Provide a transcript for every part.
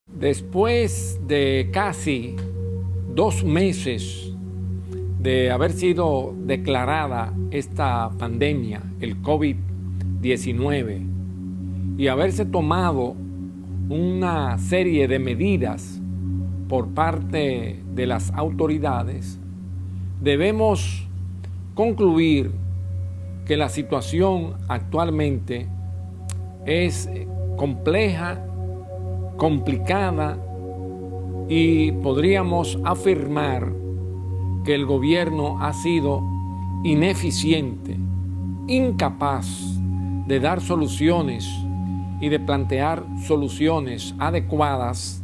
Después de casi 2 meses de haber sido declarada esta pandemia, el COVID-19, y haberse tomado una serie de medidas por parte de las autoridades, debemos concluir que la situación actualmente es compleja, complicada, y podríamos afirmar que el gobierno ha sido ineficiente, incapaz de dar soluciones y de plantear soluciones adecuadas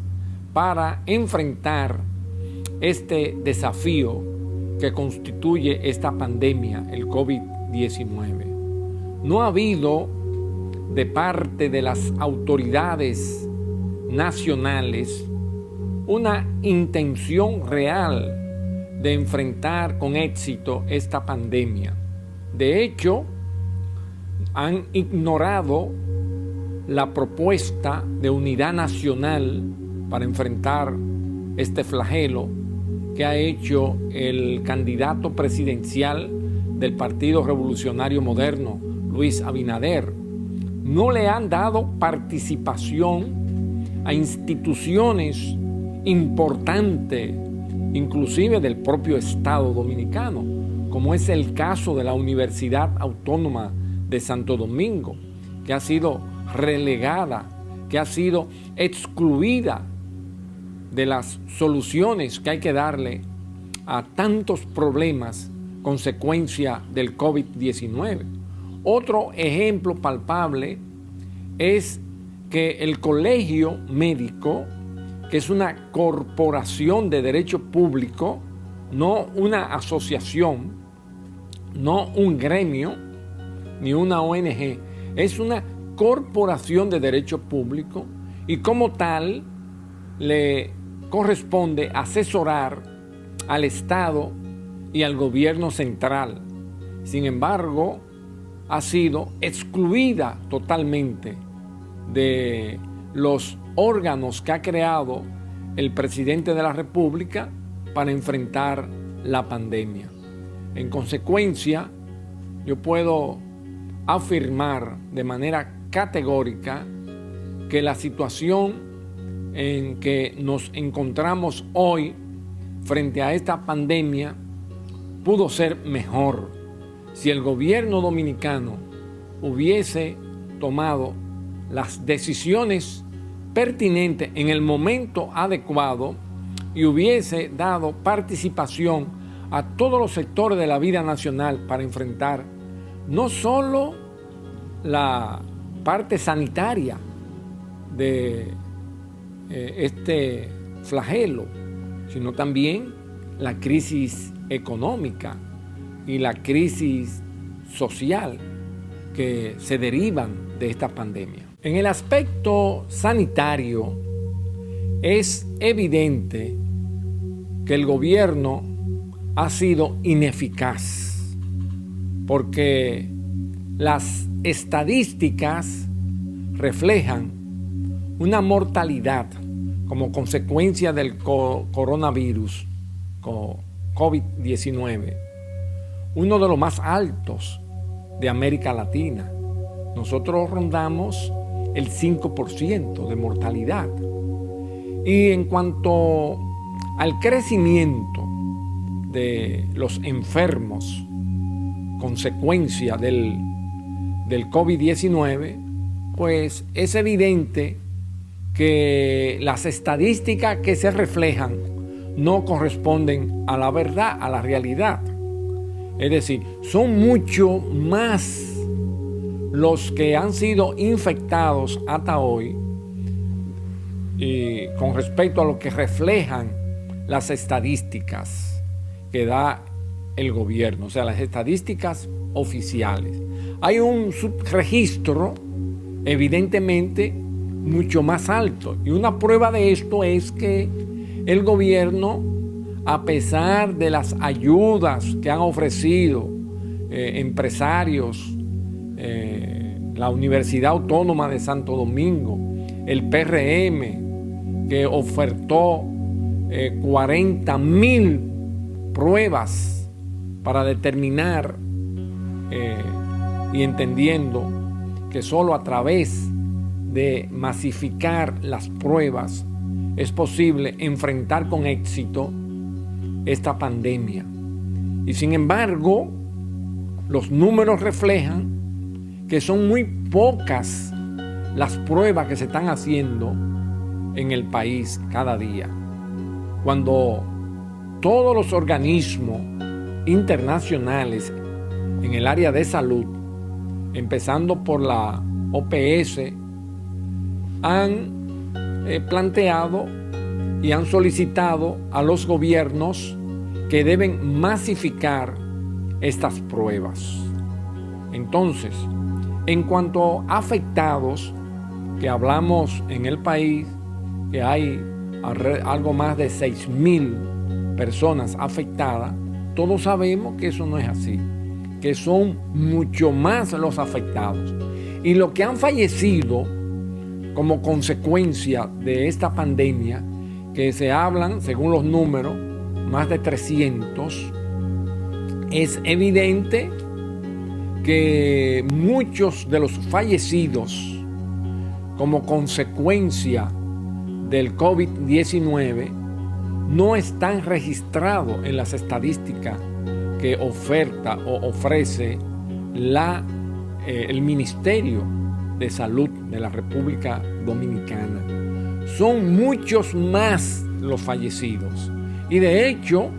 para enfrentar este desafío que constituye esta pandemia, el COVID-19. No ha habido de parte de las autoridades nacionales una intención real de enfrentar con éxito esta pandemia. De hecho, han ignorado la propuesta de unidad nacional para enfrentar este flagelo que ha hecho el candidato presidencial del Partido Revolucionario Moderno, Luis Abinader. No le han dado participación a instituciones importantes, inclusive del propio Estado dominicano, como es el caso de la Universidad Autónoma de Santo Domingo, que ha sido relegada, que ha sido excluida de las soluciones que hay que darle a tantos problemas consecuencia del COVID-19. Otro ejemplo palpable es que el Colegio Médico, que es una corporación de derecho público, no una asociación, no un gremio, ni una ONG, es una corporación de derecho público y como tal le corresponde asesorar al Estado y al gobierno central. Sin embargo, ha sido excluida totalmente de los órganos que ha creado el presidente de la República para enfrentar la pandemia. En consecuencia, yo puedo afirmar de manera categórica que la situación en que nos encontramos hoy frente a esta pandemia pudo ser mejor si el gobierno dominicano hubiese tomado las decisiones pertinentes en el momento adecuado y hubiese dado participación a todos los sectores de la vida nacional para enfrentar no solo la parte sanitaria de este flagelo, sino también la crisis económica y la crisis social que se derivan de esta pandemia. En el aspecto sanitario, es evidente que el gobierno ha sido ineficaz, porque las estadísticas reflejan una mortalidad como consecuencia del coronavirus, COVID-19, uno de los más altos de América Latina. Nosotros rondamos el 5% de mortalidad. Y en cuanto al crecimiento de los enfermos, consecuencia del COVID-19, pues es evidente que las estadísticas que se reflejan no corresponden a la verdad, a la realidad. Es decir, son mucho más los que han sido infectados hasta hoy y con respecto a lo que reflejan las estadísticas que da el gobierno, o sea, las estadísticas oficiales. Hay un subregistro evidentemente mucho más alto, y una prueba de esto es que el gobierno, a pesar de las ayudas que han ofrecido empresarios, la Universidad Autónoma de Santo Domingo, el PRM, que ofertó 40,000 pruebas para determinar y entendiendo que solo a través de masificar las pruebas es posible enfrentar con éxito esta pandemia. Y sin embargo, los números reflejan que son muy pocas las pruebas que se están haciendo en el país cada día. Cuando todos los organismos internacionales en el área de salud, empezando por la OPS, han planteado y han solicitado a los gobiernos que deben masificar estas pruebas. Entonces, en cuanto a afectados, que hablamos en el país, que hay algo más de 6,000 personas afectadas, todos sabemos que eso no es así, que son mucho más los afectados. Y los que han fallecido como consecuencia de esta pandemia, que se hablan, según los números, más de 300, es evidente que muchos de los fallecidos como consecuencia del COVID-19 no están registrados en las estadísticas que oferta o ofrece el Ministerio de Salud de la República Dominicana. Son muchos más los fallecidos y de hecho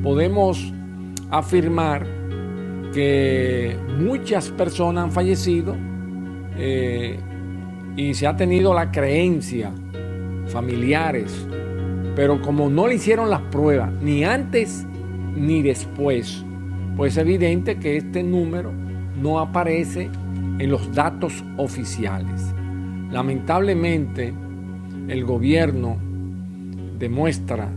podemos afirmar que muchas personas han fallecido y se ha tenido la creencia, familiares, pero como no le hicieron las pruebas ni antes ni después, pues es evidente que este número no aparece en los datos oficiales. Lamentablemente, el gobierno demuestra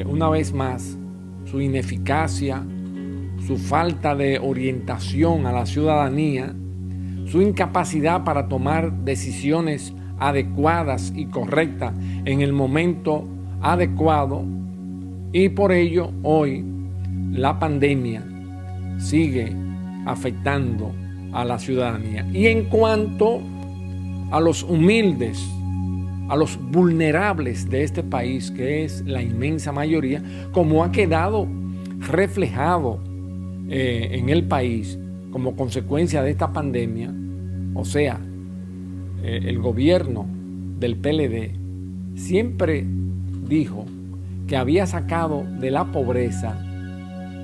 una vez más su ineficacia, su falta de orientación a la ciudadanía, su incapacidad para tomar decisiones adecuadas y correctas en el momento adecuado, y por ello hoy la pandemia sigue afectando a la ciudadanía. Y en cuanto a los humildes, a los vulnerables de este país, que es la inmensa mayoría, como ha quedado reflejado en el país como consecuencia de esta pandemia, o sea, el gobierno del PLD siempre dijo que había sacado de la pobreza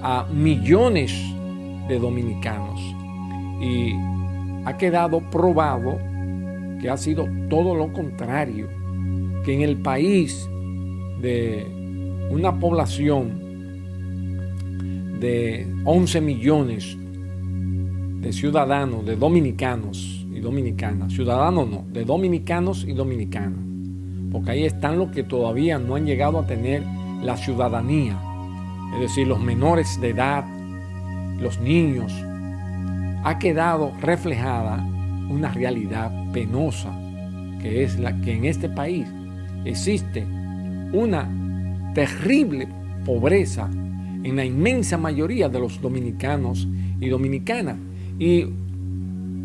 a millones de dominicanos, y ha quedado probado que ha sido todo lo contrario, que en el país de una población de 11 millones de ciudadanos, de dominicanos y dominicanas, ciudadanos no, de dominicanos y dominicanas, porque ahí están los que todavía no han llegado a tener la ciudadanía, es decir, los menores de edad, los niños. Ha quedado reflejada una realidad penosa, que es la que en este país existe una terrible pobreza en la inmensa mayoría de los dominicanos y dominicanas. Y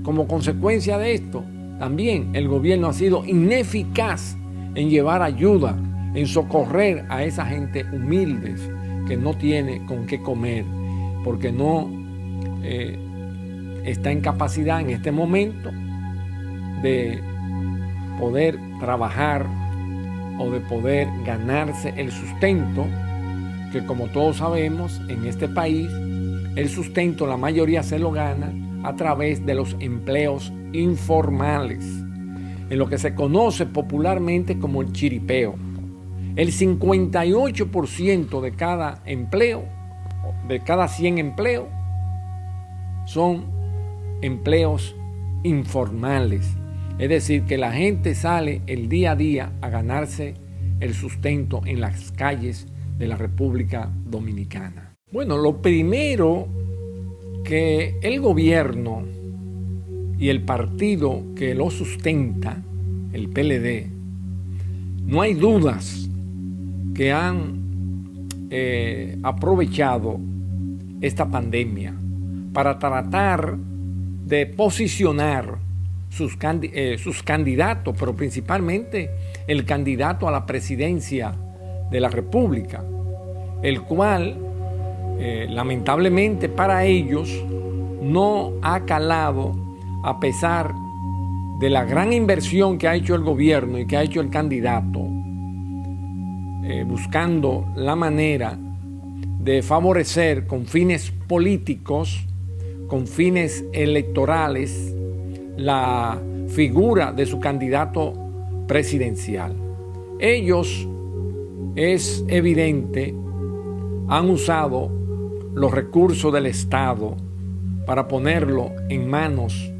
como consecuencia de esto, también el gobierno ha sido ineficaz en llevar ayuda, en socorrer a esa gente humilde que no tiene con qué comer, porque no está en capacidad en este momento de poder trabajar o de poder ganarse el sustento, que como todos sabemos, en este país el sustento la mayoría se lo gana a través de los empleos informales, en lo que se conoce popularmente como el chiripeo. El 58% de cada empleo, de cada 100 empleos, son empleos informales. Es decir, que la gente sale el día a día a ganarse el sustento en las calles de la República Dominicana. Bueno, lo primero que el gobierno y el partido que lo sustenta, el PLD, no hay dudas que han aprovechado esta pandemia para tratar de posicionar sus candidatos, pero principalmente el candidato a la presidencia de la República, el cual lamentablemente para ellos no ha calado, a pesar de la gran inversión que ha hecho el gobierno y que ha hecho el candidato, buscando la manera de favorecer con fines políticos, con fines electorales, la figura de su candidato presidencial. Ellos, es evidente, han usado los recursos del Estado para ponerlo en manos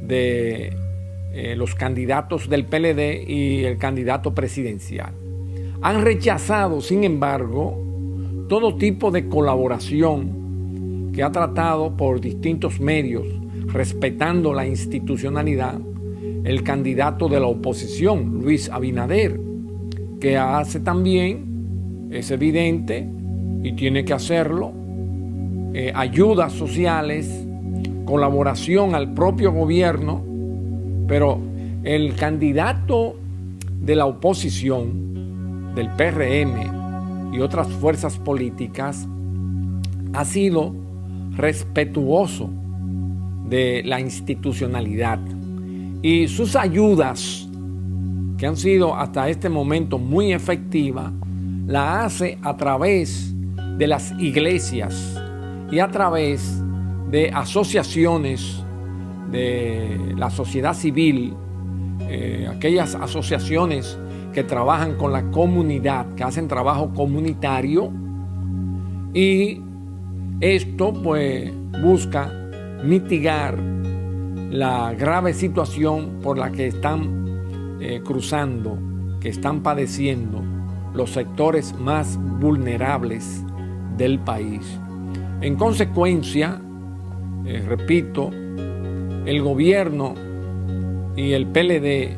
de los candidatos del PLD y el candidato presidencial. Han rechazado, sin embargo, todo tipo de colaboración que ha tratado por distintos medios, respetando la institucionalidad, el candidato de la oposición, Luis Abinader, que hace también, es evidente, y tiene que hacerlo, ayudas sociales, colaboración al propio gobierno, pero el candidato de la oposición, del PRM y otras fuerzas políticas, ha sido respetuoso de la institucionalidad, y sus ayudas, que han sido hasta este momento muy efectivas, la hace a través de las iglesias y a través de asociaciones de la sociedad civil, aquellas asociaciones que trabajan con la comunidad, que hacen trabajo comunitario, y esto pues busca mitigar la grave situación por la que están cruzando, que están padeciendo los sectores más vulnerables del país. En consecuencia, repito, el gobierno y el PLD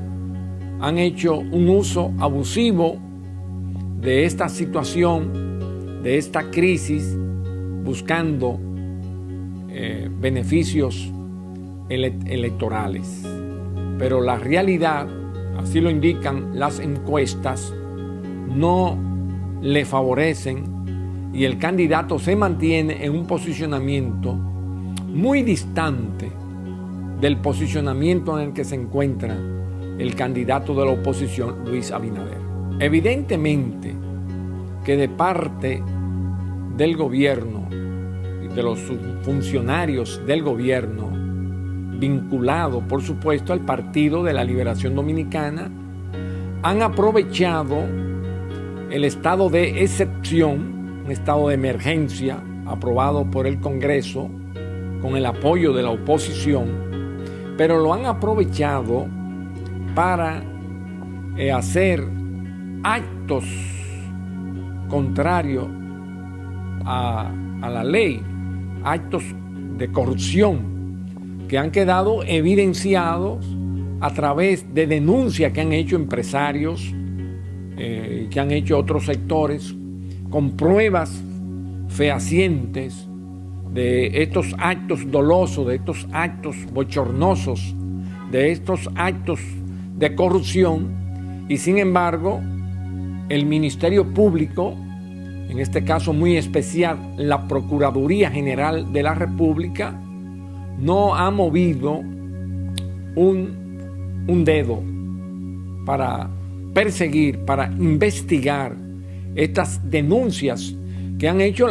han hecho un uso abusivo de esta situación, de esta crisis, buscando beneficios electorales. Pero la realidad, así lo indican las encuestas, no le favorecen, y el candidato se mantiene en un posicionamiento muy distante del posicionamiento en el que se encuentra el candidato de la oposición, Luis Abinader. Evidentemente que de parte del gobierno y de los funcionarios del gobierno, vinculado por supuesto al Partido de la Liberación Dominicana, han aprovechado el estado de excepción, un estado de emergencia aprobado por el Congreso con el apoyo de la oposición, pero lo han aprovechado para hacer actos contrarios a la ley, actos de corrupción que han quedado evidenciados a través de denuncias que han hecho empresarios, que han hecho otros sectores, con pruebas fehacientes de estos actos dolosos, de estos actos bochornosos, de estos actos de corrupción. Y sin embargo, el Ministerio Público, en este caso muy especial la Procuraduría General de la República, no ha movido un dedo para perseguir, para investigar estas denuncias que han hecho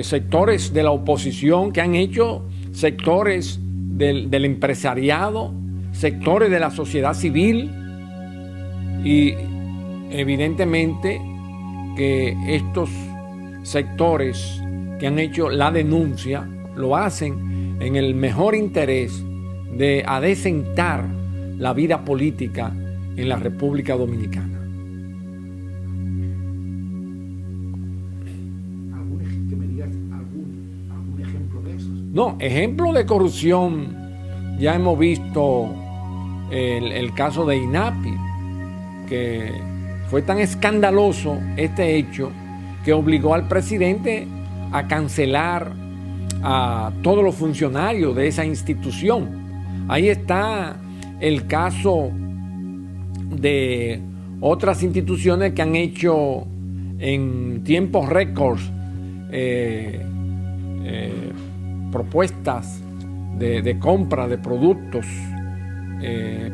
sectores de la oposición, que han hecho sectores del empresariado, sectores de la sociedad civil, y evidentemente que estos sectores que han hecho la denuncia lo hacen en el mejor interés de adecentar la vida política en la República Dominicana. ¿Algún ejemplo de esos? No, ejemplo de corrupción, ya hemos visto el caso de INAPI, que Fue tan escandaloso este hecho que obligó al presidente a cancelar a todos los funcionarios de esa institución. Ahí está el caso de otras instituciones que han hecho en tiempos récords propuestas de compra de productos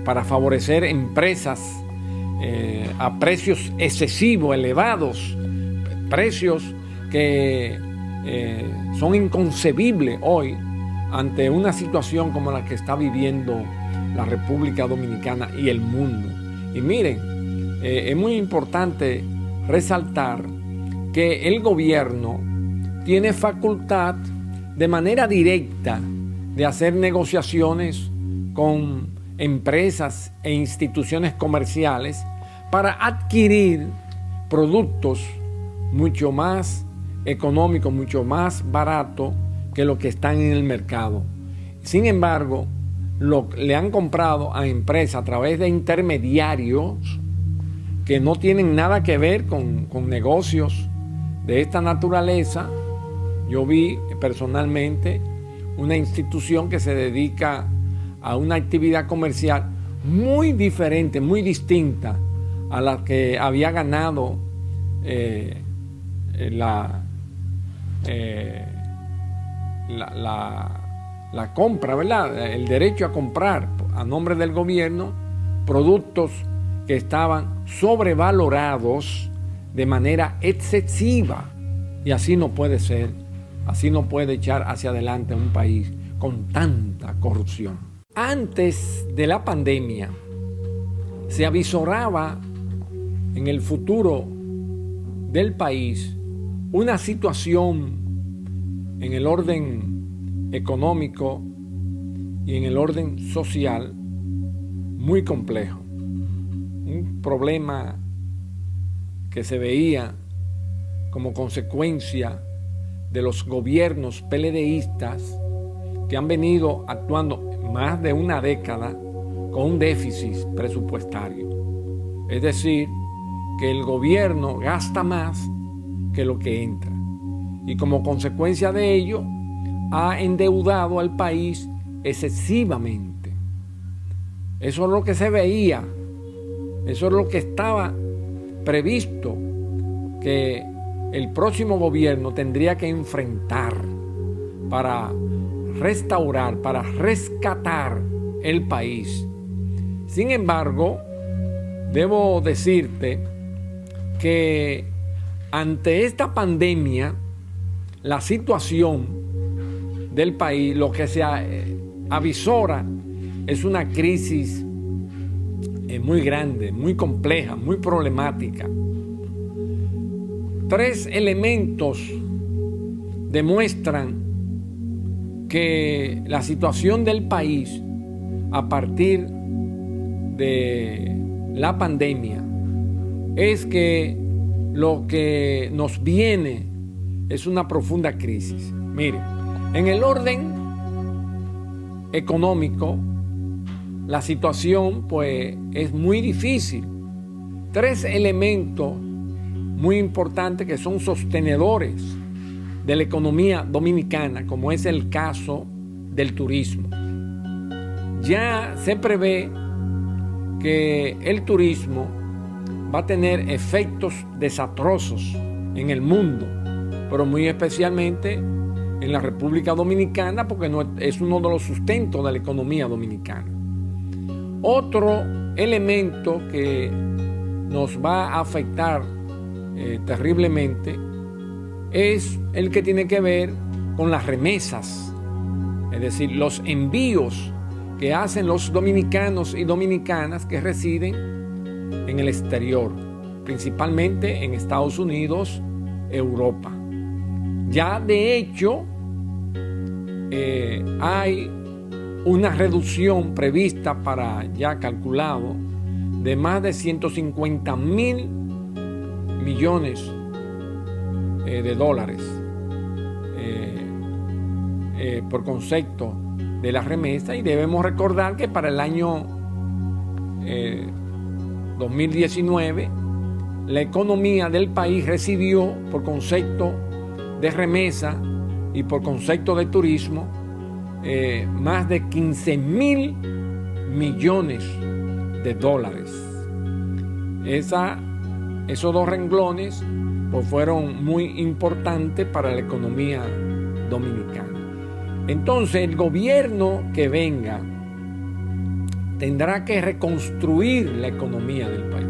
para favorecer empresas a precios excesivos, elevados, precios que son inconcebibles hoy ante una situación como la que está viviendo la República Dominicana y el mundo. Y miren, es muy importante resaltar que el gobierno tiene facultad de manera directa de hacer negociaciones con empresas e instituciones comerciales para adquirir productos mucho más económicos, mucho más baratos que lo que están en el mercado. Sin embargo, le han comprado a empresas a través de intermediarios que no tienen nada que ver con negocios de esta naturaleza. Yo vi personalmente una institución que se dedica a una actividad comercial muy diferente, muy distinta a la que había ganado la compra, ¿verdad? El derecho a comprar a nombre del gobierno productos que estaban sobrevalorados de manera excesiva. Y así no puede ser, así no puede echar hacia adelante un país con tanta corrupción. Antes de la pandemia se avisoraba en el futuro del país una situación en el orden económico y en el orden social muy complejo. Un problema que se veía como consecuencia de los gobiernos PLDistas que han venido actuando más de una década con un déficit presupuestario. Es decir, que el gobierno gasta más que lo que entra. Y como consecuencia de ello, ha endeudado al país excesivamente. Eso es lo que se veía, eso es lo que estaba previsto que el próximo gobierno tendría que enfrentar para restaurar, para rescatar el país. Sin embargo, debo decirte que ante esta pandemia, la situación del país, lo que se avisora es una crisis muy grande, muy compleja, muy problemática. 3 elementos demuestran que la situación del país a partir de la pandemia es que lo que nos viene es una profunda crisis. Mire, en el orden económico, la situación pues es muy difícil. 3 elementos muy importantes que son sostenedores de la economía dominicana, como es el caso del turismo. Ya se prevé que el turismo va a tener efectos desastrosos en el mundo, pero muy especialmente en la República Dominicana, porque es uno de los sustentos de la economía dominicana. Otro elemento que nos va a afectar terriblemente es el que tiene que ver con las remesas, es decir, los envíos que hacen los dominicanos y dominicanas que residen en el exterior, principalmente en Estados Unidos, Europa. Ya de hecho hay una reducción prevista para ya calculado de más de 150.000 millones de dólares por concepto de la remesa, y debemos recordar que para el año 2019 la economía del país recibió, por concepto de remesa y por concepto de turismo, más de 15,000 millones de dólares. Esos dos renglones pues, fueron muy importantes para la economía dominicana. Entonces, el gobierno que venga tendrá que reconstruir la economía del país,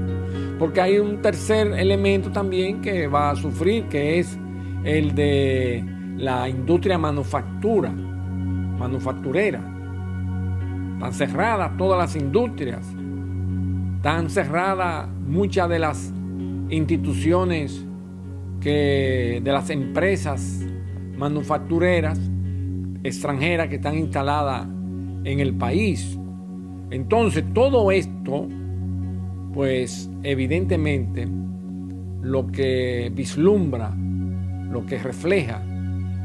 porque hay un tercer elemento también que va a sufrir, que es el de la industria manufacturera. Están cerradas todas las industrias, están cerradas muchas de las instituciones de las empresas manufactureras extranjeras que están instaladas en el país. Entonces, todo esto, pues evidentemente, lo que vislumbra, lo que refleja,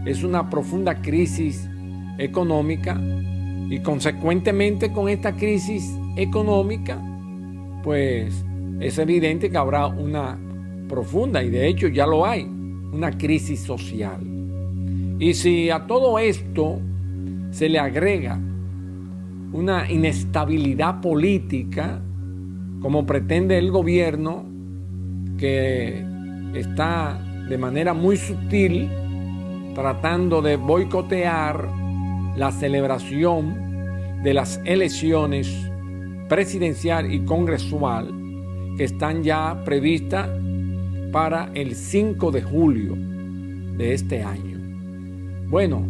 es una profunda crisis económica, y consecuentemente con esta crisis económica, pues es evidente que habrá una profunda, y de hecho ya lo hay, una crisis social. Y si a todo esto se le agrega una inestabilidad política, como pretende el gobierno, que está de manera muy sutil tratando de boicotear la celebración de las elecciones presidencial y congresual que están ya previstas para el 5 de julio de este año. Bueno,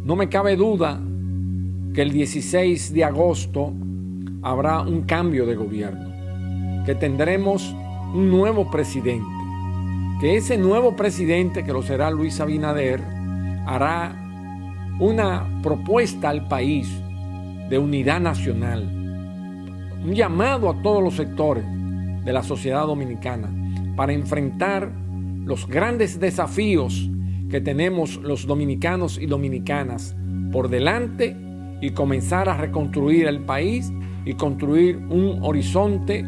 no me cabe duda que el 16 de agosto habrá un cambio de gobierno, que tendremos un nuevo presidente, que ese nuevo presidente, que lo será Luis Abinader, hará una propuesta al país de unidad nacional, un llamado a todos los sectores de la sociedad dominicana para enfrentar los grandes desafíos que tenemos los dominicanos y dominicanas por delante y comenzar a reconstruir el país y construir un horizonte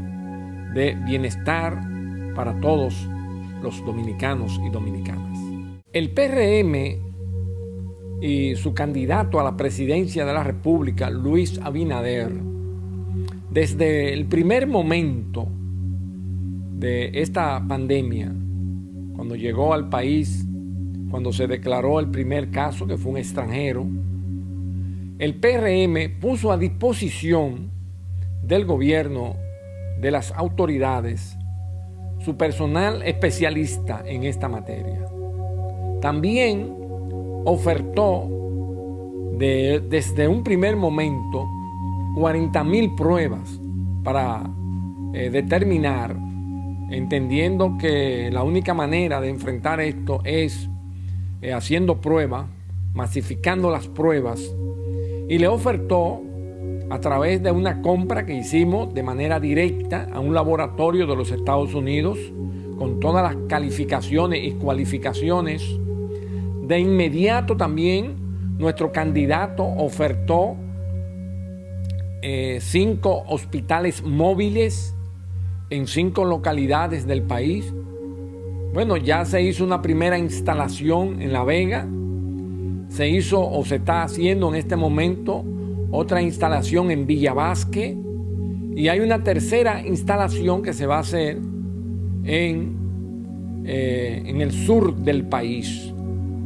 de bienestar para todos los dominicanos y dominicanas. El PRM y su candidato a la presidencia de la República, Luis Abinader, desde el primer momento de esta pandemia, cuando llegó al país, cuando se declaró el primer caso, que fue un extranjero, el PRM puso a disposición del gobierno, de las autoridades, su personal especialista en esta materia. También ofertó desde un primer momento 40,000 pruebas para determinar, entendiendo que la única manera de enfrentar esto es haciendo pruebas, masificando las pruebas, y le ofertó a través de una compra que hicimos de manera directa a un laboratorio de los Estados Unidos con todas las calificaciones y cualificaciones. De inmediato también nuestro candidato ofertó 5 hospitales móviles en 5 localidades del país. Bueno, ya se hizo una primera instalación en La Vega, se hizo o se está haciendo en este momento otra instalación en Villa Vázquez, y hay una tercera instalación que se va a hacer en el sur del país.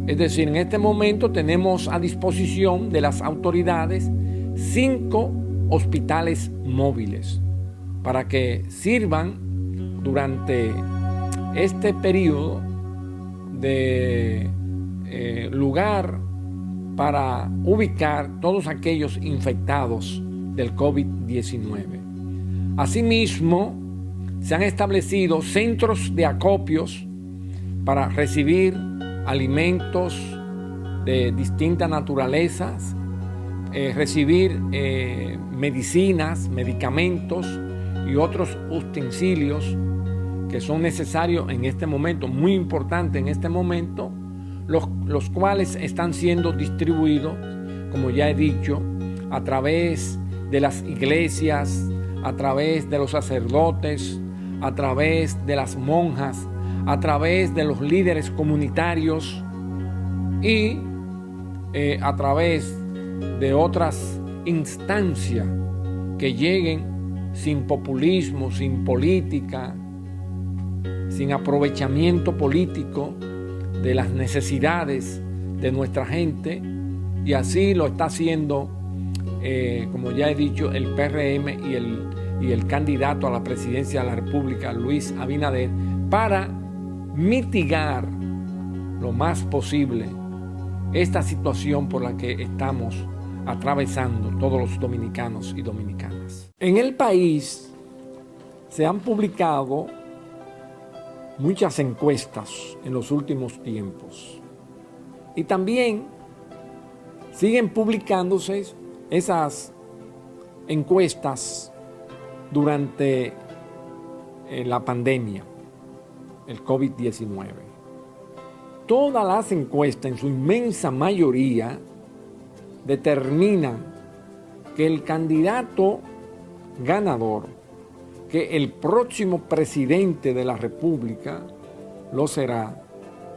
Es decir, en este momento tenemos a disposición de las autoridades 5 hospitales móviles para que sirvan durante este periodo de lugar para ubicar todos aquellos infectados del COVID-19. Asimismo, se han establecido centros de acopios para recibir alimentos de distintas naturalezas, recibir medicinas, medicamentos y otros utensilios que son necesarios en este momento, muy importante en este momento, los cuales están siendo distribuidos, como ya he dicho, a través de las iglesias, a través de los sacerdotes, a través de las monjas, a través de los líderes comunitarios y a través de otras instancias que lleguen sin populismo, sin política, sin aprovechamiento político de las necesidades de nuestra gente, y así lo está haciendo, como ya he dicho, el PRM y el candidato a la presidencia de la República, Luis Abinader, para mitigar lo más posible esta situación por la que estamos atravesando todos los dominicanos y dominicanas. En el país se han publicado muchas encuestas en los últimos tiempos y también siguen publicándose esas encuestas durante la pandemia, el COVID-19. Todas las encuestas, en su inmensa mayoría, determinan que el candidato ganador, que el próximo presidente de la República lo será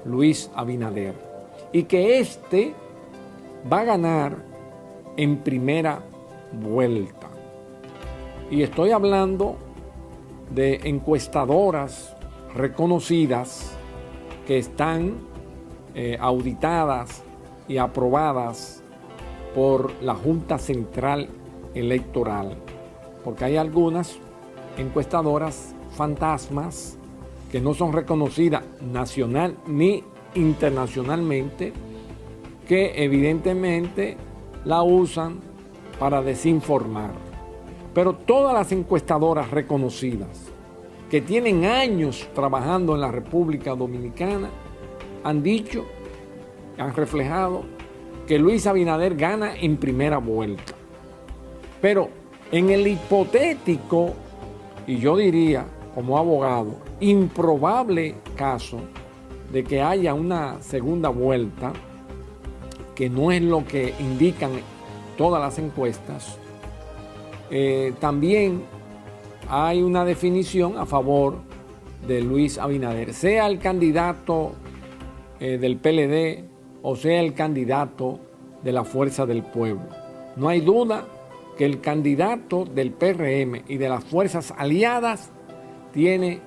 Luis Abinader, y que éste va a ganar en primera vuelta. Y estoy hablando de encuestadoras reconocidas que están auditadas y aprobadas por la Junta Central Electoral, porque hay algunas encuestadoras fantasmas que no son reconocidas nacional ni internacionalmente, que evidentemente la usan para desinformar. Pero todas las encuestadoras reconocidas que tienen años trabajando en la República Dominicana han dicho, han reflejado que Luis Abinader gana en primera vuelta. Pero en el hipotético, y yo diría como abogado, improbable caso de que haya una segunda vuelta, que no es lo que indican todas las encuestas, también hay una definición a favor de Luis Abinader, sea el candidato del PLD o sea el candidato de la Fuerza del Pueblo. No hay duda que el candidato del PRM y de las fuerzas aliadas tiene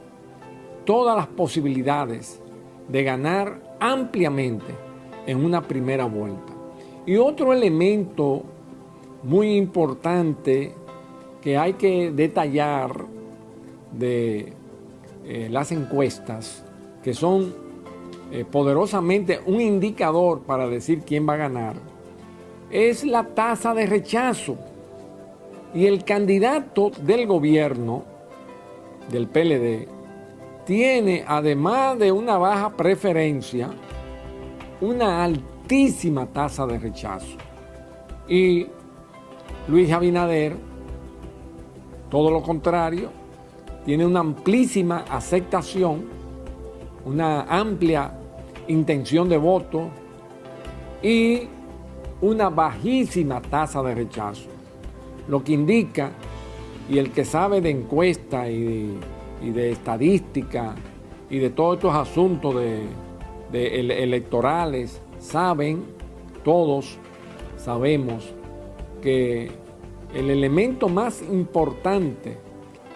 todas las posibilidades de ganar ampliamente en una primera vuelta. Y otro elemento muy importante que hay que detallar de las encuestas, que son poderosamente un indicador para decir quién va a ganar, es la tasa de rechazo. Y el candidato del gobierno, del PLD, tiene, además de una baja preferencia, una altísima tasa de rechazo. Y Luis Abinader, todo lo contrario, tiene una amplísima aceptación, una amplia intención de voto y una bajísima tasa de rechazo. Lo que indica, y el que sabe de encuesta y de estadística y de todos estos asuntos electorales, todos sabemos que el elemento más importante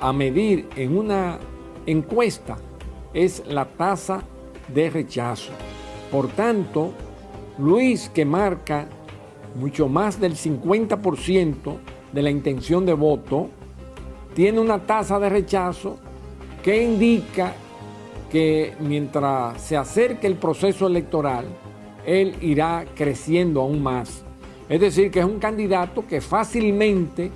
a medir en una encuesta es la tasa de rechazo. Por tanto, Luis, que marca mucho más del 50% de la intención de voto, tiene una tasa de rechazo que indica que mientras se acerque el proceso electoral, él irá creciendo aún más. Es decir, que es un candidato que fácilmente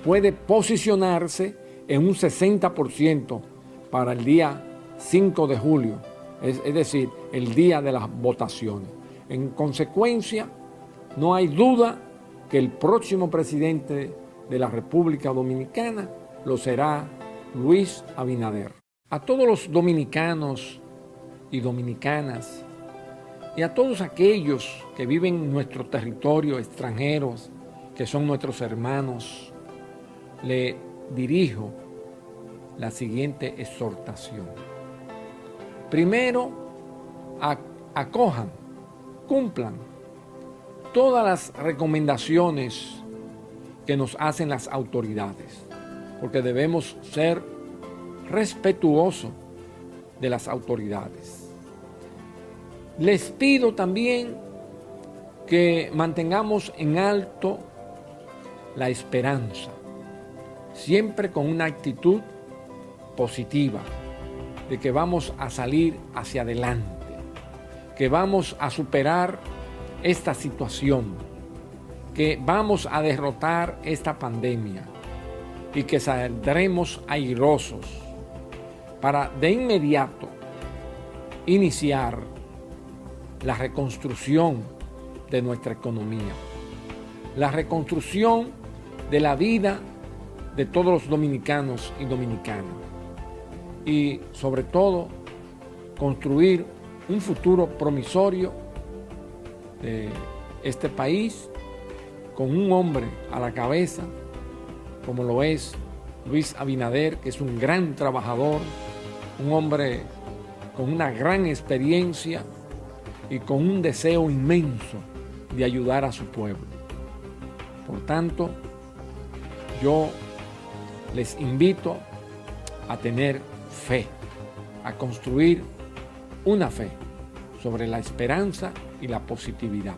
puede posicionarse en un 60% para el día 5 de julio, es decir, el día de las votaciones. En consecuencia, no hay duda que el próximo presidente de la República Dominicana lo será Luis Abinader. A todos los dominicanos y dominicanas y a todos aquellos que viven en nuestro territorio, extranjeros, que son nuestros hermanos, le dirijo la siguiente exhortación. Primero, acojan, cumplan todas las recomendaciones que nos hacen las autoridades, porque debemos ser respetuosos de las autoridades. Les pido también que mantengamos en alto la esperanza, siempre con una actitud positiva, de que vamos a salir hacia adelante, que vamos a superar esta situación, que vamos a derrotar esta pandemia y que saldremos airosos para de inmediato iniciar la reconstrucción de nuestra economía, la reconstrucción de la vida de todos los dominicanos y dominicanas y sobre todo construir un futuro promisorio de este país con un hombre a la cabeza como lo es Luis Abinader, que es un gran trabajador, un hombre con una gran experiencia y con un deseo inmenso de ayudar a su pueblo. Por tanto, yo les invito a tener fe, a construir una fe sobre la esperanza y la positividad.